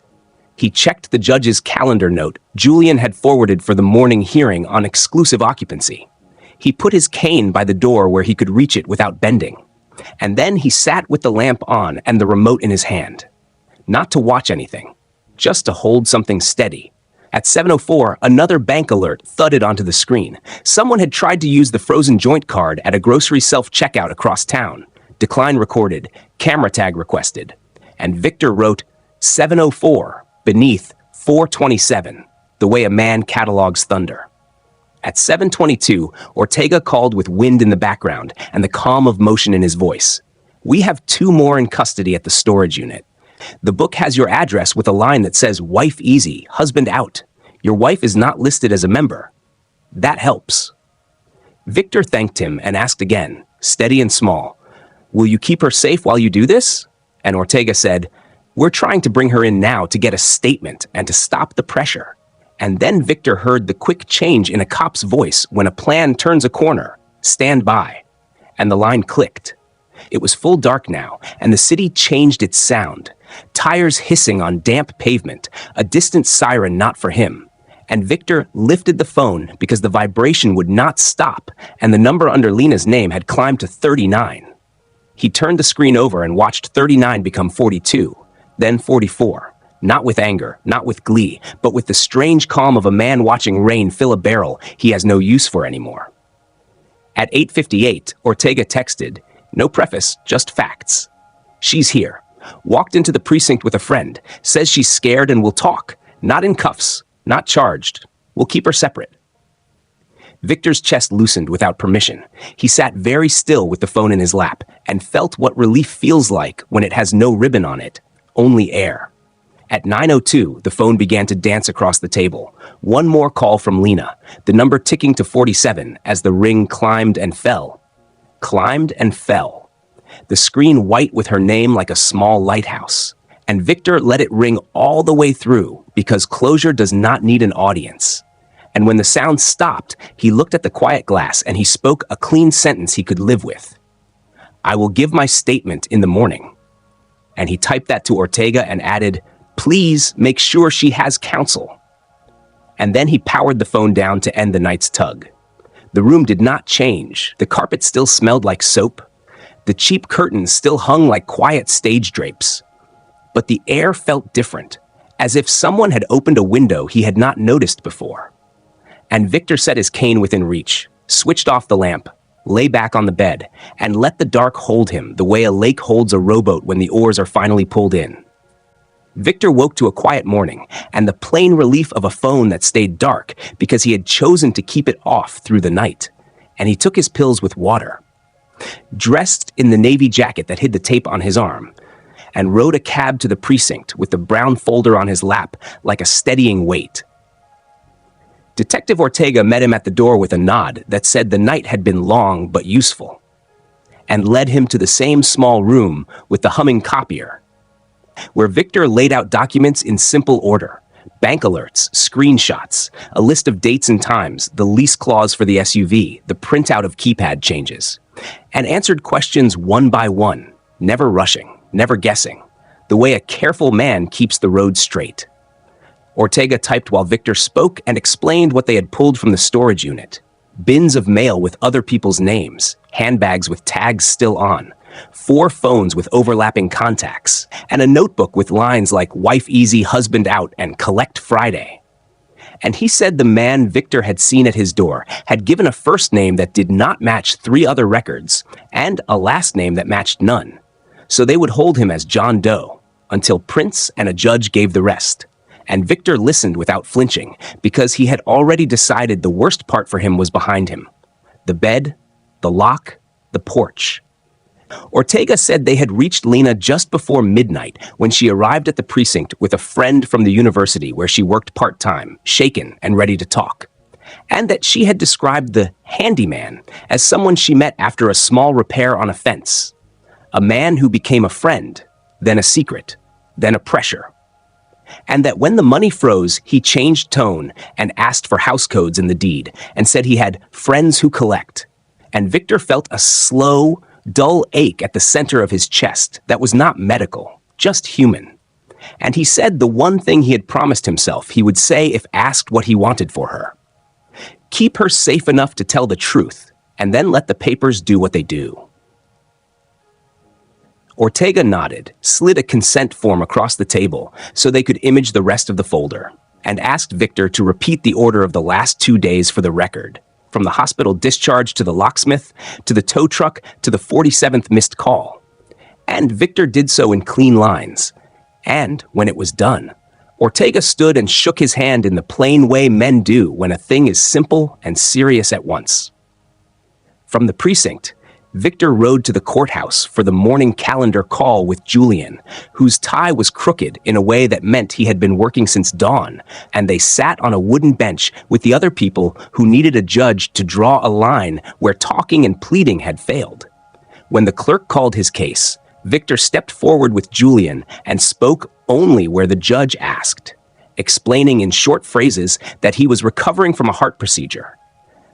He checked the judge's calendar note Julian had forwarded for the morning hearing on exclusive occupancy. He put his cane by the door where he could reach it without bending. And then he sat with the lamp on and the remote in his hand. Not to watch anything, just to hold something steady. At 7:04, another bank alert thudded onto the screen. Someone had tried to use the frozen joint card at a grocery self-checkout across town. Decline recorded, camera tag requested. And Victor wrote 7:04 beneath 4:27, the way a man catalogs thunder. At 7:22, Ortega called with wind in the background and the calm of motion in his voice. We have 2 more in custody at the storage unit. The book has your address with a line that says, wife easy, husband out. Your wife is not listed as a member. That helps. Victor thanked him and asked again, steady and small, will you keep her safe while you do this? And Ortega said, we're trying to bring her in now to get a statement and to stop the pressure. And then Victor heard the quick change in a cop's voice when a plan turns a corner. Stand by. And the line clicked. It was full dark now, and the city changed its sound. Tires hissing on damp pavement, a distant siren not for him. And Victor lifted the phone because the vibration would not stop, and the number under Lena's name had climbed to 39. He turned the screen over and watched 39 become 42, then 44, Not with anger, not with glee, but with the strange calm of a man watching rain fill a barrel he has no use for anymore. At 8:58, Ortega texted, "No preface, just facts. She's here. Walked into the precinct with a friend. Says she's scared and will talk. Not in cuffs. Not charged. We'll keep her separate." Victor's chest loosened without permission. He sat very still with the phone in his lap and felt what relief feels like when it has no ribbon on it, only air. At 9:02, the phone began to dance across the table. One more call from Lena, the number ticking to 47 as the ring climbed and fell. Climbed and fell. The screen white with her name like a small lighthouse. And Victor let it ring all the way through because closure does not need an audience. And when the sound stopped, he looked at the quiet glass and he spoke a clean sentence he could live with. "I will give my statement in the morning." And he typed that to Ortega and added, "Please make sure she has counsel." And then he powered the phone down to end the night's tug. The room did not change. The carpet still smelled like soap. The cheap curtains still hung like quiet stage drapes. But the air felt different, as if someone had opened a window he had not noticed before. And Victor set his cane within reach, switched off the lamp, lay back on the bed, and let the dark hold him the way a lake holds a rowboat when the oars are finally pulled in. Victor woke to a quiet morning and the plain relief of a phone that stayed dark because he had chosen to keep it off through the night, and he took his pills with water. Dressed in the navy jacket that hid the tape on his arm, and rode a cab to the precinct with the brown folder on his lap like a steadying weight. Detective Ortega met him at the door with a nod that said the night had been long but useful, and led him to the same small room with the humming copier, where Victor laid out documents in simple order: bank alerts, screenshots, a list of dates and times, the lease clause for the SUV, the printout of keypad changes, and answered questions one by one, never rushing, never guessing, the way a careful man keeps the road straight. Ortega typed while Victor spoke and explained what they had pulled from the storage unit: bins of mail with other people's names, handbags with tags still on, 4 phones with overlapping contacts, and a notebook with lines like "Wife easy, husband out," and "Collect Friday." And he said the man Victor had seen at his door had given a first name that did not match 3 other records, and a last name that matched none. So they would hold him as John Doe, until Prince and a judge gave the rest. And Victor listened without flinching, because he had already decided the worst part for him was behind him: the bed, the lock, the porch. Ortega said they had reached Lena just before midnight when she arrived at the precinct with a friend from the university where she worked part-time, shaken and ready to talk, and that she had described the handyman as someone she met after a small repair on a fence, a man who became a friend, then a secret, then a pressure, and that when the money froze, he changed tone and asked for house codes in the deed and said he had friends who collect. And Victor felt a slow, dull ache at the center of his chest that was not medical, just human. And he said the one thing he had promised himself he would say if asked what he wanted for her: keep her safe enough to tell the truth, and then let the papers do what they do. Ortega nodded, slid a consent form across the table so they could image the rest of the folder, and asked Victor to repeat the order of the last 2 days for the record, from the hospital discharge to the locksmith, to the tow truck, to the 47th missed call. And Victor did so in clean lines. And when it was done, Ortega stood and shook his hand in the plain way men do when a thing is simple and serious at once. From the precinct, Victor rode to the courthouse for the morning calendar call with Julian, whose tie was crooked in a way that meant he had been working since dawn, and they sat on a wooden bench with the other people who needed a judge to draw a line where talking and pleading had failed. When the clerk called his case, Victor stepped forward with Julian and spoke only where the judge asked, explaining in short phrases that he was recovering from a heart procedure,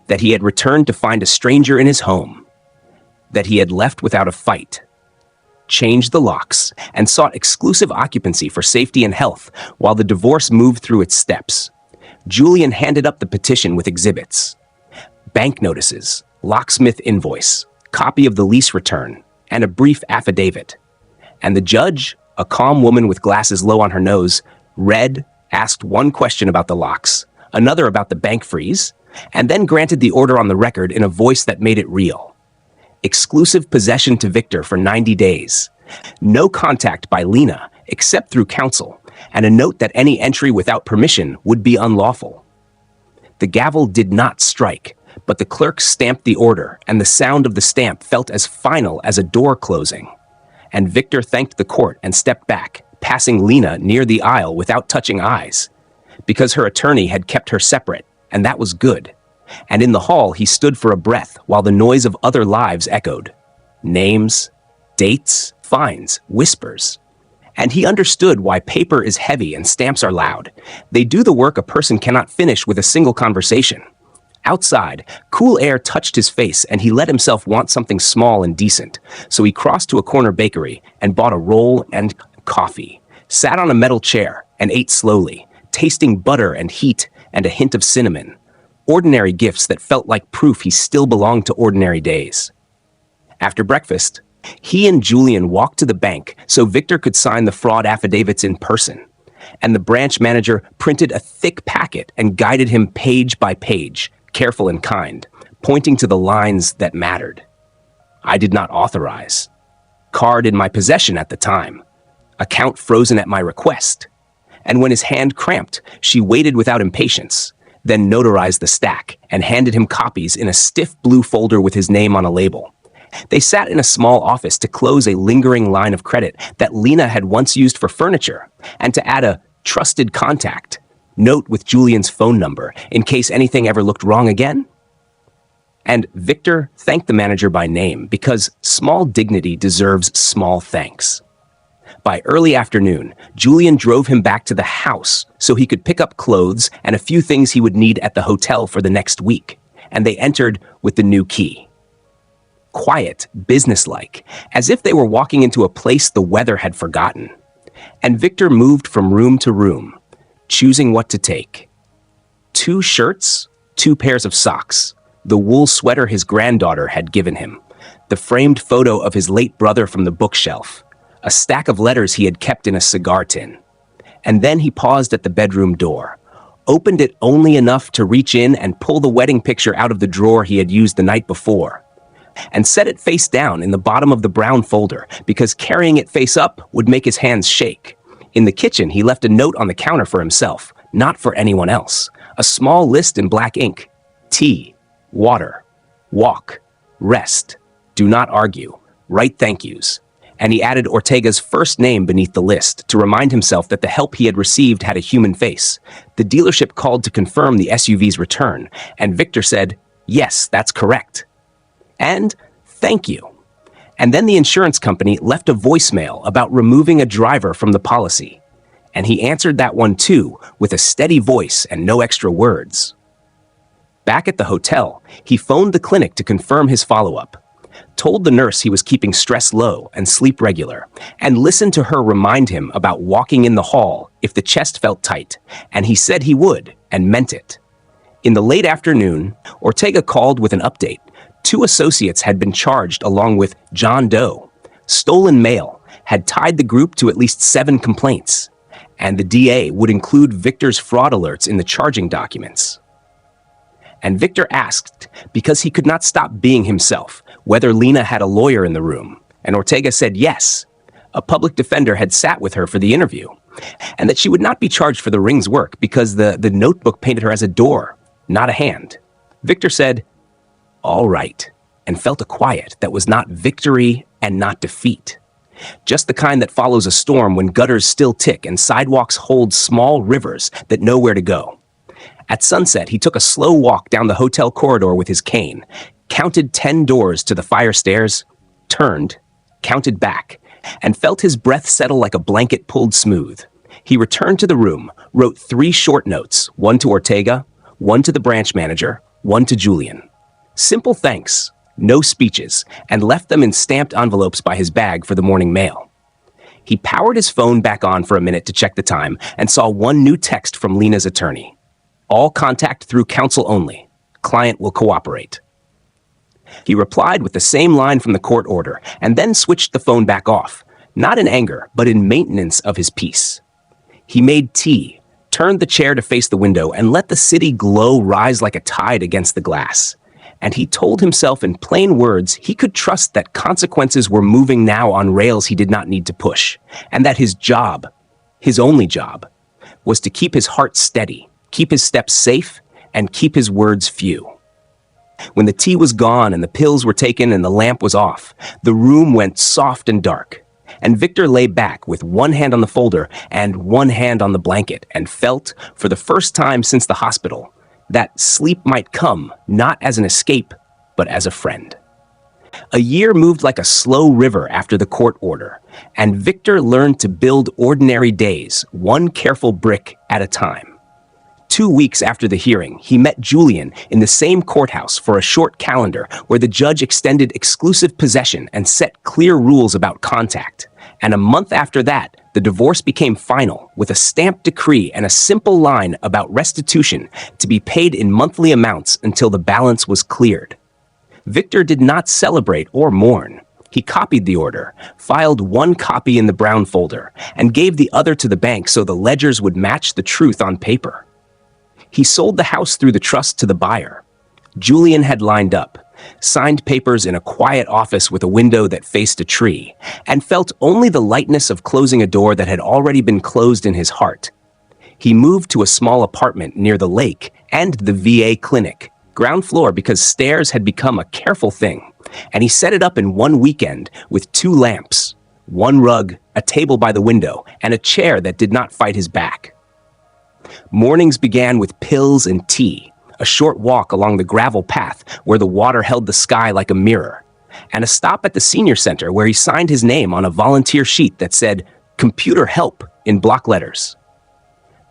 that he had returned to find a stranger in his home, that he had left without a fight, changed the locks, and sought exclusive occupancy for safety and health while the divorce moved through its steps. Julian handed up the petition with exhibits: bank notices, locksmith invoice, copy of the lease return, and a brief affidavit. And the judge, a calm woman with glasses low on her nose, read, asked one question about the locks, another about the bank freeze, and then granted the order on the record in a voice that made it real. Exclusive possession to Victor for 90 days. No contact by Lena except through counsel, and a note that any entry without permission would be unlawful. The gavel did not strike, but the clerk stamped the order, and the sound of the stamp felt as final as a door closing. And Victor thanked the court and stepped back, passing Lena near the aisle without touching eyes, because her attorney had kept her separate, and that was good. And in the hall he stood for a breath while the noise of other lives echoed. Names, dates, fines, whispers. And he understood why paper is heavy and stamps are loud. They do the work a person cannot finish with a single conversation. Outside, cool air touched his face and he let himself want something small and decent. So he crossed to a corner bakery and bought a roll and coffee, sat on a metal chair and ate slowly, tasting butter and heat and a hint of cinnamon. Ordinary gifts that felt like proof he still belonged to ordinary days. After breakfast, he and Julian walked to the bank so Victor could sign the fraud affidavits in person, and the branch manager printed a thick packet and guided him page by page, careful and kind, pointing to the lines that mattered. I did not authorize. Card in my possession at the time. Account frozen at my request. And when his hand cramped, she waited without impatience, then notarized the stack and handed him copies in a stiff blue folder with his name on a label. They sat in a small office to close a lingering line of credit that Lena had once used for furniture and to add a trusted contact note with Julian's phone number in case anything ever looked wrong again. And Victor thanked the manager by name because small dignity deserves small thanks. By early afternoon, Julian drove him back to the house so he could pick up clothes and a few things he would need at the hotel for the next week, and they entered with the new key. Quiet, businesslike, as if they were walking into a place the weather had forgotten. And Victor moved from room to room, choosing what to take. 2 shirts, 2 pairs of socks, the wool sweater his granddaughter had given him, the framed photo of his late brother from the bookshelf, a stack of letters he had kept in a cigar tin. And then he paused at the bedroom door, opened it only enough to reach in and pull the wedding picture out of the drawer he had used the night before, and set it face down in the bottom of the brown folder because carrying it face up would make his hands shake. In the kitchen, he left a note on the counter for himself, not for anyone else. A small list in black ink. Tea, water, walk, rest, do not argue, write thank yous. And he added Ortega's first name beneath the list to remind himself that the help he had received had a human face. The dealership called to confirm the SUV's return, and Victor said, "Yes, that's correct." And thank you. And then the insurance company left a voicemail about removing a driver from the policy. And he answered that one too, with a steady voice and no extra words. Back at the hotel, he phoned the clinic to confirm his follow-up, told the nurse he was keeping stress low and sleep regular, and listened to her remind him about walking in the hall if the chest felt tight, and he said he would, and meant it. In the late afternoon, Ortega called with an update. 2 associates had been charged along with John Doe. Stolen mail had tied the group to at least 7 complaints, and the DA would include Victor's fraud alerts in the charging documents. And Victor asked, because he could not stop being himself, whether Lena had a lawyer in the room, and Ortega said yes. A public defender had sat with her for the interview, and that she would not be charged for the ring's work because the notebook painted her as a door, not a hand. Victor said, all right, and felt a quiet that was not victory and not defeat. Just the kind that follows a storm when gutters still tick and sidewalks hold small rivers that know where to go. At sunset, he took a slow walk down the hotel corridor with his cane, counted 10 doors to the fire stairs, turned, counted back, and felt his breath settle like a blanket pulled smooth. He returned to the room, wrote 3 short notes, one to Ortega, one to the branch manager, one to Julian. Simple thanks, no speeches, and left them in stamped envelopes by his bag for the morning mail. He powered his phone back on for a minute to check the time and saw one new text from Lena's attorney. All contact through counsel only. Client will cooperate. He replied with the same line from the court order and then switched the phone back off, not in anger, but in maintenance of his peace. He made tea, turned the chair to face the window, and let the city glow rise like a tide against the glass. And he told himself in plain words he could trust that consequences were moving now on rails he did not need to push, and that his job, his only job, was to keep his heart steady, keep his steps safe, and keep his words few. When the tea was gone and the pills were taken and the lamp was off, the room went soft and dark, and Victor lay back with one hand on the folder and one hand on the blanket and felt, for the first time since the hospital, that sleep might come not as an escape, but as a friend. A year moved like a slow river after the court order, and Victor learned to build ordinary days, one careful brick at a time. 2 weeks after the hearing, he met Julian in the same courthouse for a short calendar where the judge extended exclusive possession and set clear rules about contact. And a month after that, the divorce became final with a stamped decree and a simple line about restitution to be paid in monthly amounts until the balance was cleared. Victor did not celebrate or mourn. He copied the order, filed one copy in the brown folder, and gave the other to the bank so the ledgers would match the truth on paper. He sold the house through the trust to the buyer. Julian had lined up, signed papers in a quiet office with a window that faced a tree, and felt only the lightness of closing a door that had already been closed in his heart. He moved to a small apartment near the lake and the VA clinic, ground floor because stairs had become a careful thing, and he set it up in one weekend with 2 lamps, one rug, a table by the window, and a chair that did not fight his back. Mornings began with pills and tea, a short walk along the gravel path where the water held the sky like a mirror, and a stop at the senior center where he signed his name on a volunteer sheet that said, "Computer Help" in block letters.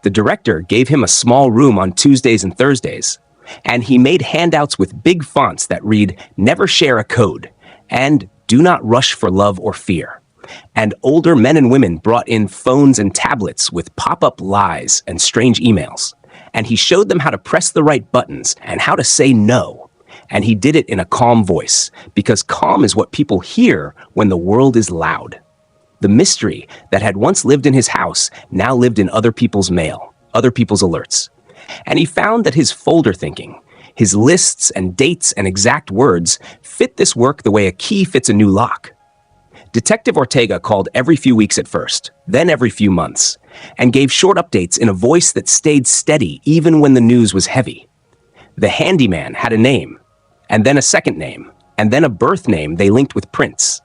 The director gave him a small room on Tuesdays and Thursdays, and he made handouts with big fonts that read, "Never share a code," and "Do not rush for love or fear." And older men and women brought in phones and tablets with pop-up lies and strange emails. And he showed them how to press the right buttons and how to say no. And he did it in a calm voice, because calm is what people hear when the world is loud. The mystery that had once lived in his house now lived in other people's mail, other people's alerts. And he found that his folder thinking, his lists and dates and exact words, fit this work the way a key fits a new lock. Detective Ortega called every few weeks at first, then every few months, and gave short updates in a voice that stayed steady even when the news was heavy. The handyman had a name, and then a second name, and then a birth name they linked with Prince.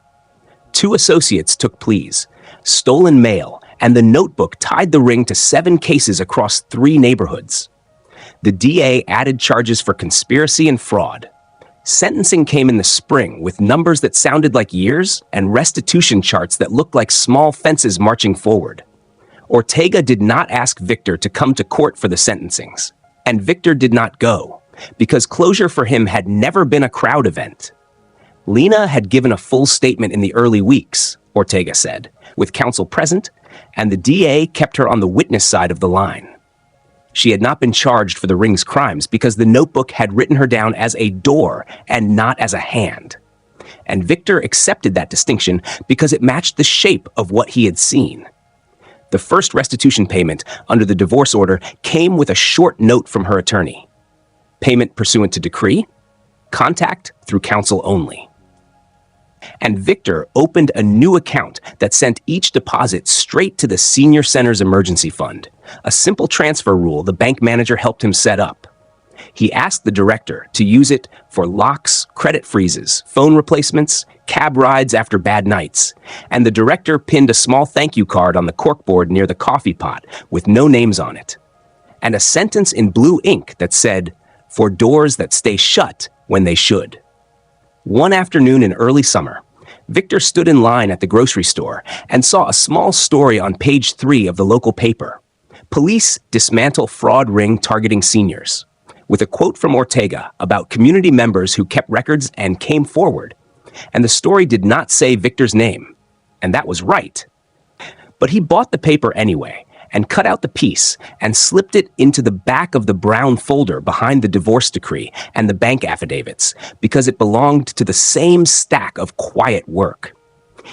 2 associates took pleas, stolen mail, and the notebook tied the ring to 7 cases across 3 neighborhoods. The DA added charges for conspiracy and fraud. Sentencing came in the spring with numbers that sounded like years and restitution charts that looked like small fences marching forward. Ortega did not ask Victor to come to court for the sentencings, and Victor did not go, because closure for him had never been a crowd event. Lena had given a full statement in the early weeks, Ortega said, with counsel present, and the DA kept her on the witness side of the line. She had not been charged for the ring's crimes because the notebook had written her down as a door and not as a hand. And Victor accepted that distinction because it matched the shape of what he had seen. The first restitution payment under the divorce order came with a short note from her attorney. Payment pursuant to decree, contact through counsel only. And Victor opened a new account that sent each deposit straight to the Senior Center's emergency fund, a simple transfer rule the bank manager helped him set up. He asked the director to use it for locks, credit freezes, phone replacements, cab rides after bad nights, and the director pinned a small thank you card on the corkboard near the coffee pot with no names on it, and a sentence in blue ink that said, "For doors that stay shut when they should." One afternoon in early summer, Victor stood in line at the grocery store and saw a small story on page 3 of the local paper. Police dismantle fraud ring targeting seniors, with a quote from Ortega about community members who kept records and came forward. And the story did not say Victor's name, and that was right. But he bought the paper anyway and cut out the piece and slipped it into the back of the brown folder behind the divorce decree and the bank affidavits because it belonged to the same stack of quiet work.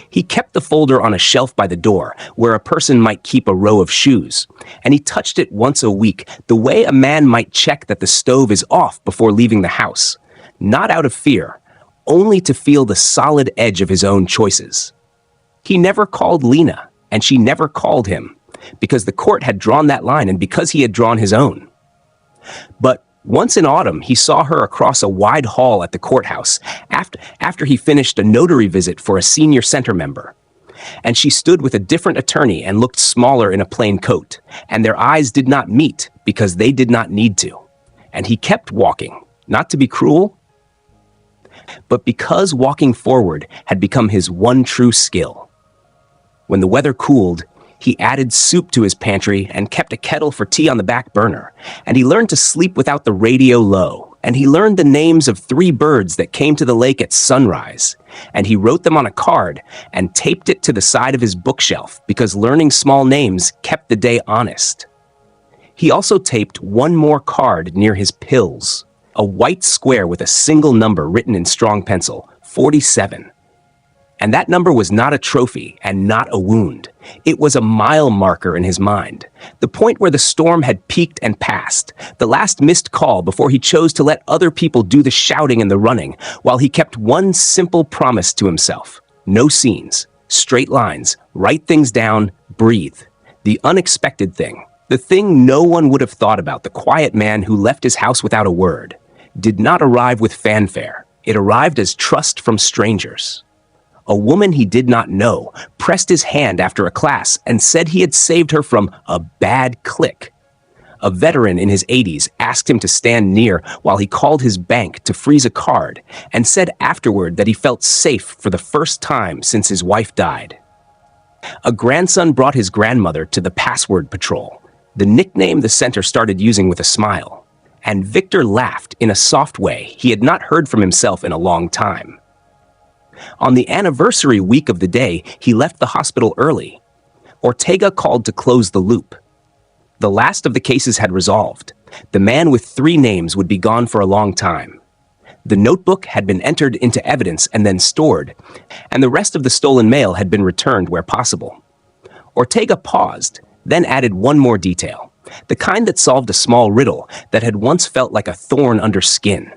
He kept the folder on a shelf by the door, where a person might keep a row of shoes, and he touched it once a week, the way a man might check that the stove is off before leaving the house, not out of fear, only to feel the solid edge of his own choices. He never called Lena, and she never called him, because the court had drawn that line and because he had drawn his own. But once in autumn, he saw her across a wide hall at the courthouse after he finished a notary visit for a senior center member. And she stood with a different attorney and looked smaller in a plain coat, and their eyes did not meet because they did not need to. And he kept walking, not to be cruel, but because walking forward had become his one true skill. When the weather cooled, he added soup to his pantry and kept a kettle for tea on the back burner, and he learned to sleep without the radio low, and he learned the names of 3 birds that came to the lake at sunrise, and he wrote them on a card and taped it to the side of his bookshelf because learning small names kept the day honest. He also taped one more card near his pills, a white square with a single number written in strong pencil, 47. And that number was not a trophy and not a wound. It was a mile marker in his mind, the point where the storm had peaked and passed, the last missed call before he chose to let other people do the shouting and the running, while he kept one simple promise to himself. No scenes, straight lines, write things down, breathe. The unexpected thing, the thing no one would have thought about, the quiet man who left his house without a word, did not arrive with fanfare. It arrived as trust from strangers. A woman he did not know pressed his hand after a class and said he had saved her from a bad clique. A veteran in his 80s asked him to stand near while he called his bank to freeze a card and said afterward that he felt safe for the first time since his wife died. A grandson brought his grandmother to the password patrol, the nickname the center started using with a smile, and Victor laughed in a soft way he had not heard from himself in a long time. On the anniversary week of the day, he left the hospital early. Ortega called to close the loop. The last of the cases had resolved. The man with 3 names would be gone for a long time. The notebook had been entered into evidence and then stored, and the rest of the stolen mail had been returned where possible. Ortega paused, then added one more detail, the kind that solved a small riddle that had once felt like a thorn under skin.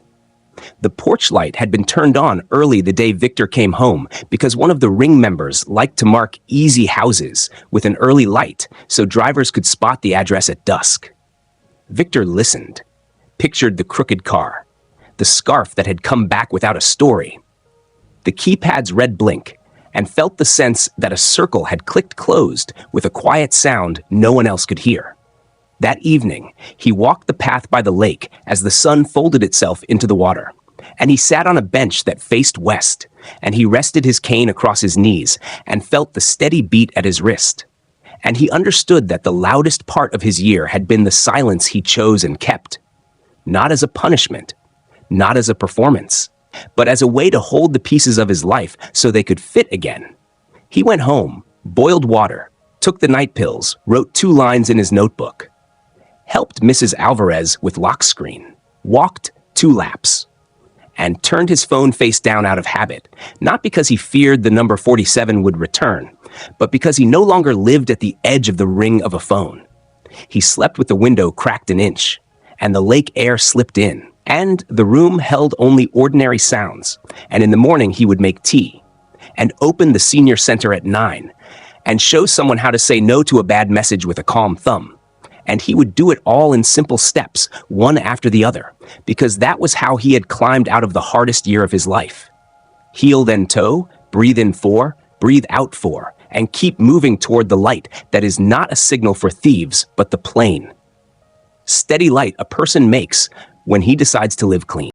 The porch light had been turned on early the day Victor came home because one of the ring members liked to mark easy houses with an early light so drivers could spot the address at dusk. Victor listened, pictured the crooked car, the scarf that had come back without a story, the keypad's red blink, and felt the sense that a circle had clicked closed with a quiet sound no one else could hear. That evening, he walked the path by the lake as the sun folded itself into the water, and he sat on a bench that faced west, and he rested his cane across his knees and felt the steady beat at his wrist. And he understood that the loudest part of his year had been the silence he chose and kept, not as a punishment, not as a performance, but as a way to hold the pieces of his life so they could fit again. He went home, boiled water, took the night pills, wrote 2 lines in his notebook, helped Mrs. Alvarez with lock screen, walked 2 laps, and turned his phone face down out of habit, not because he feared the number 47 would return, but because he no longer lived at the edge of the ring of a phone. He slept with the window cracked an inch, and the lake air slipped in, and the room held only ordinary sounds, and in the morning he would make tea, and open the senior center at 9, and show someone how to say no to a bad message with a calm thumb. And he would do it all in simple steps, one after the other, because that was how he had climbed out of the hardest year of his life. Heel then toe, breathe in 4, breathe out 4, and keep moving toward the light that is not a signal for thieves, but the plain. Steady light a person makes when he decides to live clean.